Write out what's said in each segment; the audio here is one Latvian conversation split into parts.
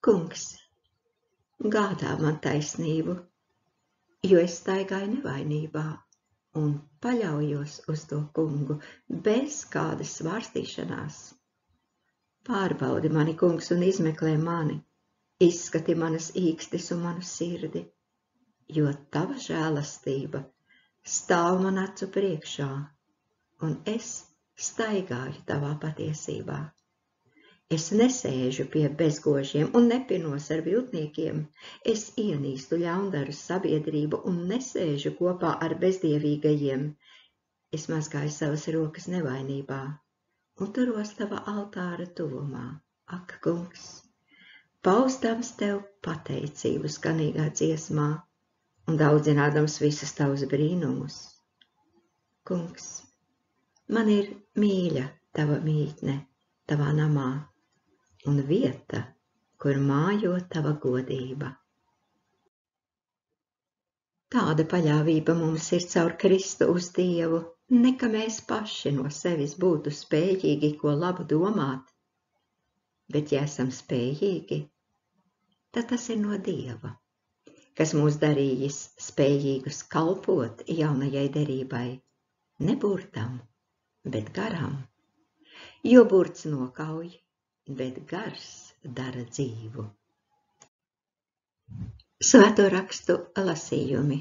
Kungs, gādā man taisnību, jo es staigāju nevainībā un paļaujos uz to kungu bez kādas svārstīšanās. Pārbaudi mani, kungs, un izmeklē mani, izskati manas īkstis un manu sirdi, jo tava žēlastība stāv man acu priekšā, un es staigāju tavā patiesībā. Es nesēžu pie bezgožiem un nepinos ar viltniekiem, es ienīstu ļaundaru sabiedrību un nesēžu kopā ar bezdievīgajiem. Es mazgāju savas rokas nevainībā un turos tava altāra tuvumā. Ak, kungs, paustams tev pateicību skanīgā dziesmā un daudzinādams visus tavus brīnumus. Kungs, man ir mīļa tava mītne tavā namā un vieta, kur mājo tava godība. Tāda paļāvība mums ir caur Kristu uz Dievu, ne ka mēs paši no sevis būtu spējīgi ko labu domāt, bet ja esam spējīgi, tad tas ir no Dieva, kas mūs darījis spējīgus kalpot jaunajai derībai, ne burtam, bet garam, jo burts nokauj, bet gars dara dzīvu. Svēto rakstu lasījumi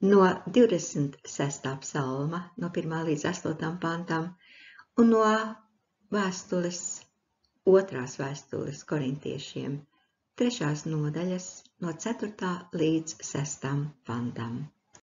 no 26. psalma, no 1. līdz 8. pantam, un no otrās vēstules korintiešiem, 3. nodaļas, no 4. līdz 6. pantam.